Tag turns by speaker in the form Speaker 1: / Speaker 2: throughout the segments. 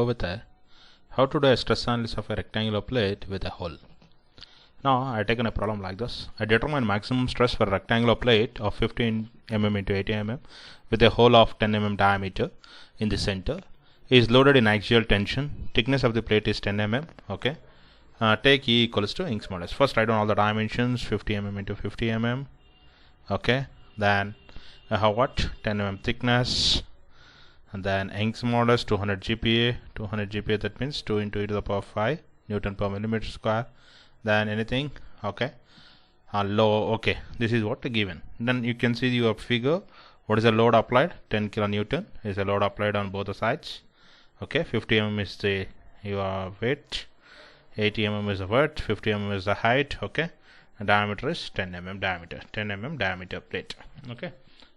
Speaker 1: go with how to do a stress analysis of a rectangular plate with a hole. Now I taken a problem like this. I determine maximum stress for a rectangular plate of 15 mm into 80 mm with a hole of 10 mm diameter in the center. It is loaded in axial tension. Thickness of the plate is 10 mm. Okay. Take E equals to Young's modulus. First write down all the dimensions, 50 mm into 50 mm. Okay. Then I have what? 10 mm thickness. And then Young's modulus 200 GPa. 200 GPa, that means 2 into e to the power 5 Newton per millimeter square. Then anything, okay, low, okay, this is what given. Then you can see your figure. What is the load applied? 10 kilonewton is the load applied on both the sides. Okay, 50 mm is the your weight, 80 mm is the width, 50 mm is the height. Okay, and diameter is 10 mm diameter, 10 mm diameter plate. Okay,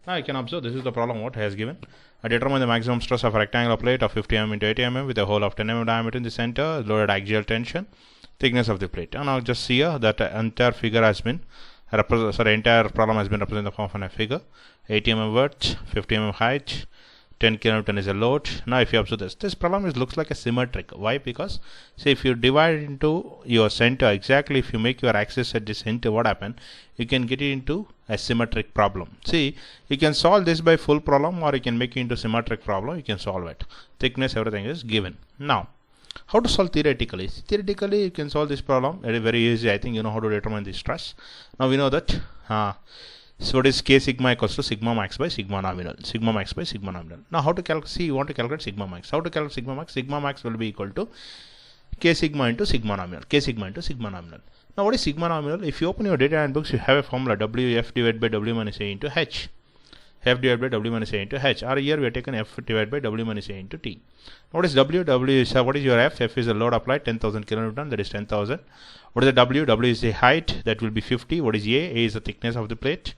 Speaker 1: now you can observe this is the problem what has given. I determine the maximum stress of a rectangular plate of 50 mm into 80 mm with a hole of 10 mm diameter in the center, loaded axial tension, thickness of the plate. And now just see here that entire figure has been entire problem has been represented in the form of a figure. 80 mm width, 50 mm height, 10 kilonewton is a load. Now if you observe this problem looks like a symmetric. Why? Because see, if you divide into your center exactly, if you make your axis at the center, what happen? You can get it into a symmetric problem. See, you can solve this by full problem, or you can make it into symmetric problem. You can solve it. Thickness, everything is given. Now how to solve theoretically? Theoretically, you can solve this problem very easy. I think you know how to determine the stress. Now we know that so what is K sigma equals to sigma max by sigma nominal. Sigma max by sigma nominal. Now how to calculate? See, you want to calculate sigma max. How to calculate sigma max? Sigma max will be equal to K sigma into sigma nominal. K sigma into sigma nominal. Now what is sigma nominal? If you open your data handbooks, you have a formula WF divided by W minus A into H. F divided by W minus A into H. Or here we have taken F divided by W minus A into T. What is W? W is what is your F? F is the load applied, 10,000 kilonewton, that is 10,000. What is the W? W is the height, that will be 50. What is A? A is the thickness of the plate.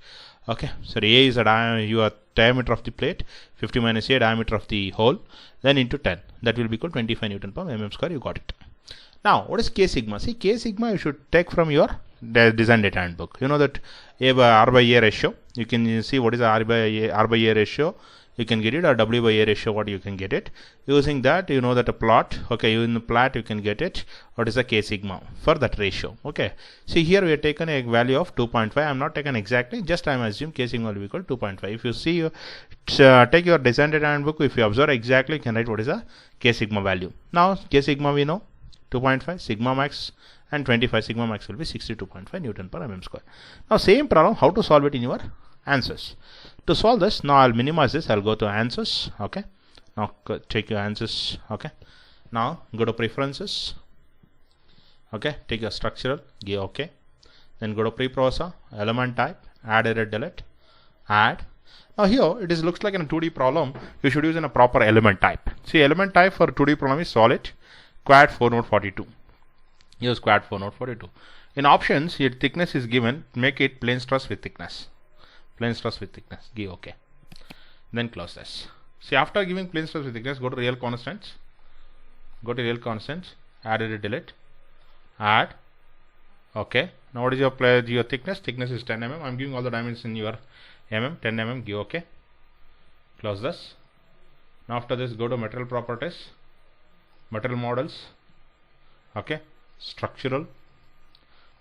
Speaker 1: Okay, so A is your diameter of the plate, 50 minus A, diameter of the hole, then into 10. That will be equal to 25 Newton per mm square. You got it. Now, what is K sigma? See, K sigma you should take from your design data handbook. You know that A by R by A ratio. You can see what is the R by A ratio. You can get it, or W by A ratio, what you can get it. Using that, you know that a plot, okay, in the plot you can get it. What is the K sigma for that ratio? Okay, see here we have taken a value of 2.5. I am not taken exactly, just I am assume K sigma will be equal to 2.5. If you see, take your design data handbook, if you observe exactly, you can write what is the K sigma value. Now, K sigma we know, 2.5, sigma max and 25, sigma max will be 62.5 Newton per mm square. Now, same problem, how to solve it in your answers. To solve this, now I'll minimize this. I'll go to answers. Okay. Now take your answers. Okay. Now go to preferences. Okay. Take your structural. Give OK. Then go to preprocessor, element type, add, edit, delete, add. Now here it looks like in a 2D problem. You should use in a proper element type. See, element type for 2D problem is solid, quad 4 node 42. Use quad 4 node 42. In options, your thickness is given. Make it plane stress with thickness. Plane stress with thickness. Give OK. Then close this. See, after giving plane stress with thickness, go to real constants. Go to real constants. Add, edit, delete. Add. Okay. Now what is your thickness? Thickness is 10 mm. I'm giving all the dimensions in your mm. 10 mm. Give OK. Close this. Now after this, go to material properties. Material models. Okay. Structural.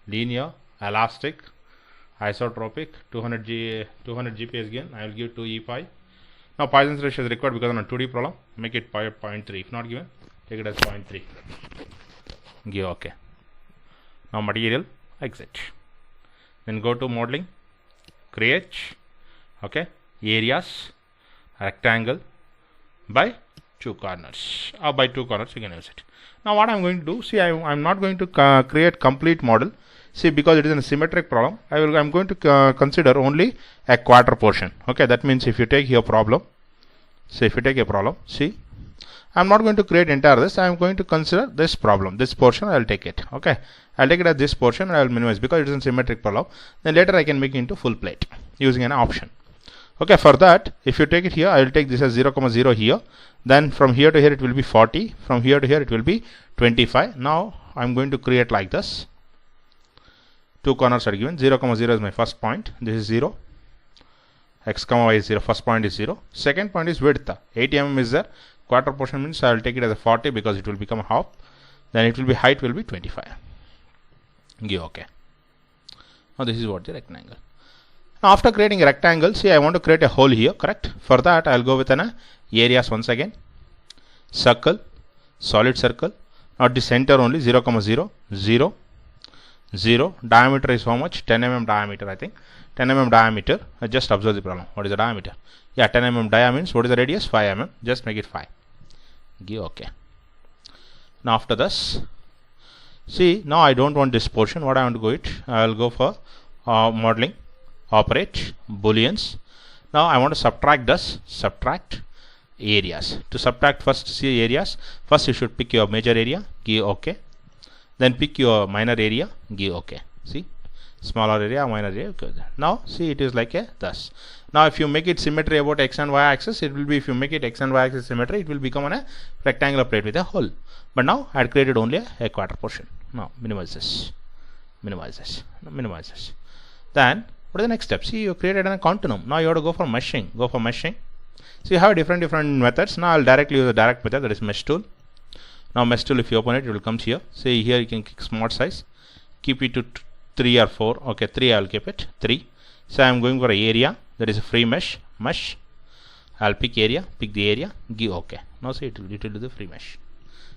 Speaker 1: Linear. Elastic. Isotropic, 200 GPS again. I will give 2 E5. Now Poisson's ratio is required because on a 2D problem. Make it 0.3. If not given, take it as 0.3. Give OK. Now material, exit. Then go to modeling, create. Okay, areas, rectangle by 2 corners. Or by 2 corners you can use it. Now what I am going to do? See, I am not going to create complete model. See, because it is a symmetric problem, I am going to consider only a quarter portion. Okay, that means if you take your problem, see, if you take a problem, see, I am not going to create entire this. I am going to consider this problem, this portion. I will take it. Okay, I will take it as this portion and I will minimize because it is a symmetric problem. Then later I can make it into full plate using an option. Okay, for that, if you take it here, I will take this as 0, 0 here. Then from here to here it will be 40. From here to here it will be 25. Now I am going to create like this. 2 corners are given. 0, 0 is my first point. This is 0. X, y is 0. First point is 0. Second point is width. 80 mm is there. Quarter portion means I will take it as a 40 because it will become half. Then it will be height will be 25. Give OK. Now this is what the rectangle. Now after creating a rectangle, see I want to create a hole here, correct? For that I will go with an areas once again. Circle, solid circle. Now the center only 0, 0, 0, 0. Diameter is how much? 10 mm diameter, I think. 10 mm diameter. Just observe the problem. What is the diameter? Yeah, 10 mm diameter means what is the radius? 5 mm. Just make it 5. Give OK. Now after this, see now I don't want this portion. What I want to go it? I will go for modeling, operate, booleans. Now I want to subtract this. Subtract areas. To subtract first, see areas. First you should pick your major area. Give OK. Then pick your minor area. Give OK. See, smaller area, minor area. Good. Now see it is like a thus. Now if you make it symmetry about x and y axis, it will be, if you make it x and y axis symmetry, it will become a rectangular plate with a hole. But now I had created only a quarter portion. Now minimize this. Minimize this. Minimize this. Then what is the next step? See, you created a continuum. Now you have to go for meshing. Go for meshing. So you have different methods. Now I'll directly use the direct method, that is mesh tool. Now mesh tool, if you open it, it will come here. See here you can click smart size. Keep it to 3 or 4. Okay, 3 I will keep it. 3. So I am going for a area. That is a free mesh. Mesh. I'll pick area. Pick the area. Give OK. Now see it will do the free mesh.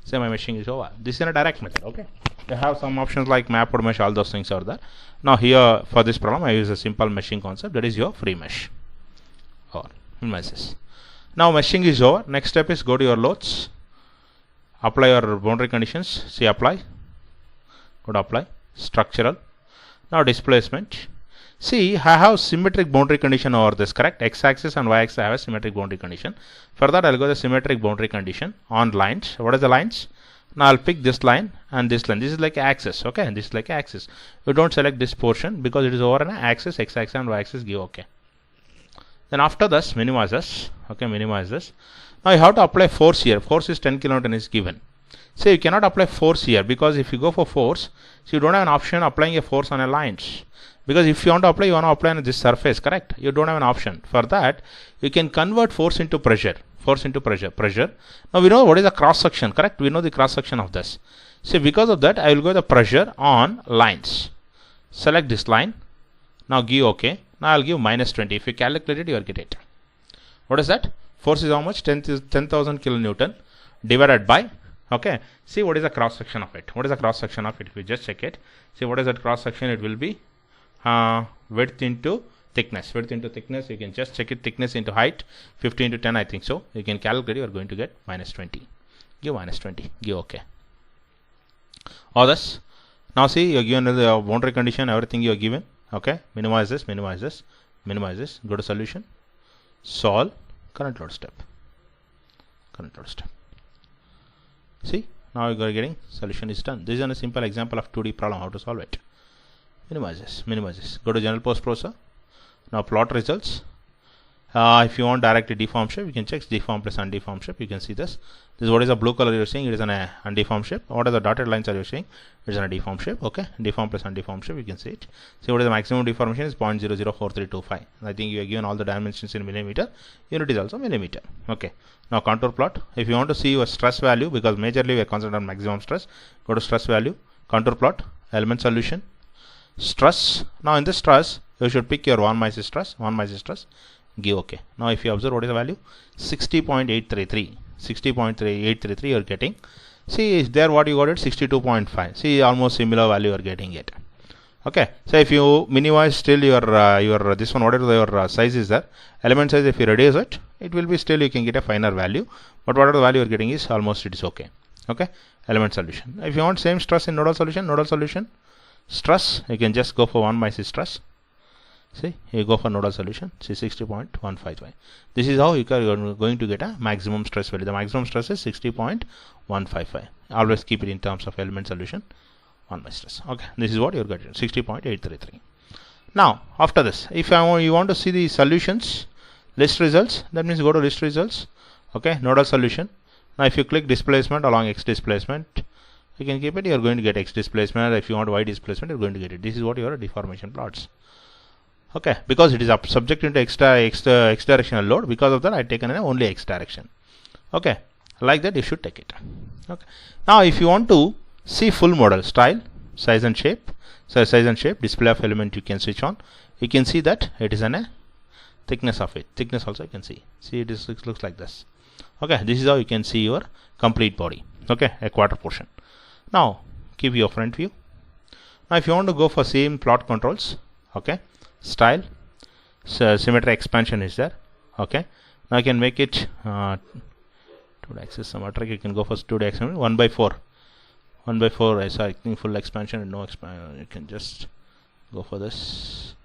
Speaker 1: So my meshing is over. This is a direct method. Okay. You have some options like map or mesh. All those things are there. Now here for this problem I use a simple meshing concept. That is your free mesh. Or minimize this. Now meshing is over. Next step is go to your loads. Apply your boundary conditions. See apply. Go to apply. Structural. Now displacement. See, I have symmetric boundary condition over this, correct? X-axis and y-axis I have a symmetric boundary condition. For that, I'll go the symmetric boundary condition on lines. What is the lines? Now I'll pick this line and this line. This is like axis, okay? And this is like axis. You don't select this portion because it is over an axis, x-axis and y-axis. Give OK. Then after this, minimize this. Okay, minimize this. Now you have to apply force here. Force is 10 kN is given. So you cannot apply force here because if you go for force, so you don't have an option applying a force on a lines. Because if you want to apply, you want to apply on this surface, correct? You don't have an option. For that, you can convert force into pressure. Force into pressure. Pressure. Now we know what is the cross section, correct? We know the cross section of this. So because of that, I will go the pressure on lines. Select this line. Now give OK. Now I'll give minus 20. If you calculate it, you will get it. What is that? Force is how much? 10,000 kilonewton divided by, okay. See what is the cross section of it. What is the cross section of it? If you just check it. See what is that cross section? It will be width into thickness. Width into thickness. You can just check it. Thickness into height. 50 into 10, I think so. You can calculate. You are going to get minus 20. Give minus 20. Give OK. All this. Now see, you are given the boundary condition. Everything you are given. Okay. Minimize this. Minimize this. Minimize this. Go to solution. Solve. Current load step. Current load step. See, now you are getting solution is done. This is a simple example of 2D problem, how to solve it. Minimize this, minimize this. Go to general post processor. Now plot results. If you want directly deform shape, you can check deform plus undeformed shape. You can see this. This is what is the blue color you are seeing. It is an undeformed shape. What are the dotted lines are you seeing? It is a deformed shape. Okay, deform plus undeformed shape. You can see it. See what is the maximum deformation is 0.004325. I think you are given all the dimensions in millimeter. Unit is also millimeter. Okay. Now contour plot. If you want to see your stress value, because majorly we are concentrated on maximum stress, go to stress value. Contour plot. Element solution. Stress. Now in this stress, you should pick your 1 minus stress. 1 minus stress. Give OK. Now if you observe what is the value, 60.833. 60.833 you are getting. See there what you got it, 62.5. See almost similar value you are getting it. Okay. So if you minimize still your this one, whatever your size is there, element size, if you reduce it, it will be still you can get a finer value. But whatever the value you are getting is almost it is okay. Okay. Element solution. If you want same stress in nodal solution, stress, you can just go for 1 minus stress. See, you go for nodal solution. See 60.155. This is how you are going to get a maximum stress value. The maximum stress is 60.155. Always keep it in terms of element solution. 1 by stress. Okay, this is what you are getting. 60.833. Now after this, if you want to see the solutions, list results, that means go to list results. Okay, nodal solution. Now if you click displacement along x displacement, you can keep it. You are going to get x displacement. If you want y displacement, you are going to get it. This is what your deformation plots. Okay, because it is subject into x directional load, because of that I taken only x direction. Okay, Like that you should take it. Okay. Now if you want to see full model, style, size and shape, size and shape, display of element you can switch on. You can see that it is a thickness of it. Thickness also you can see. See, it is, looks like this. Okay, this is how you can see your complete body. Okay, a quarter portion. Now keep your front view. Now if you want to go for same plot controls, okay, style, so symmetry expansion is there. Okay, now you can make it 2D axis symmetric. You can go for 2D expansion 1/4. 1/4 is I think full expansion and no expansion. You can just go for this.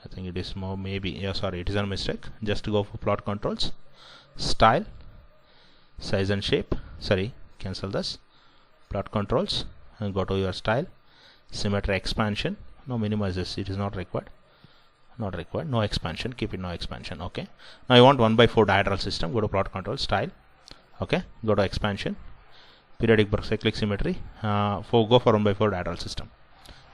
Speaker 1: I think it is more, maybe, yeah, sorry, it is a mistake. Just go for plot controls, style, size and shape, sorry, cancel this, plot controls, and go to your style, symmetry expansion. No, minimize this, it is not required. Not required. No expansion, keep it no expansion. Okay, now you want 1/4 diagonal system. Go to plot control, style, okay, go to expansion, periodic cyclic symmetry, go for 1/4 diagonal system.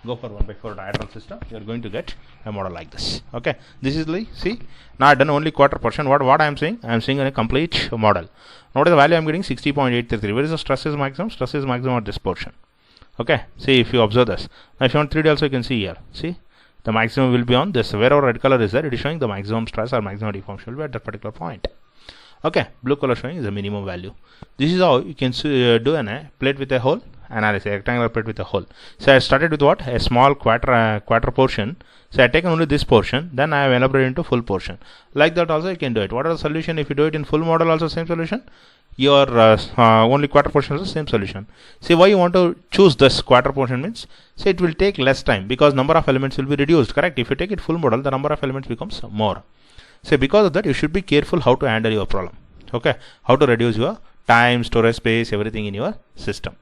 Speaker 1: Go for 1/4 diagonal system. You are going to get a model like this. Okay, this is the, see, now I done only quarter portion. What I am saying, I am saying a complete model. Notice the value I am getting 60.833. Where is the stress is maximum? Stress is maximum at this portion. Okay, see, if you observe this. Now if you want 3D also, you can see here. See, the maximum will be on this. Wherever red color is there, it is showing the maximum stress or maximum deformation will be at that particular point. Okay, blue color showing is the minimum value. This is how you can do a plate with a hole analysis, a rectangular plate with a hole. So I started with what? A small quarter portion. So I have taken only this portion, then I have elaborated into full portion. Like that also you can do it. What are the solution? If you do it in full model also same solution. Your only quarter portion is the same solution. See, why you want to choose this quarter portion means, say, it will take less time because number of elements will be reduced, correct? If you take it full model, the number of elements becomes more. So because of that, you should be careful how to handle your problem. Okay, how to reduce your time, storage space, everything in your system.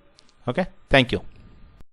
Speaker 1: Okay, thank you.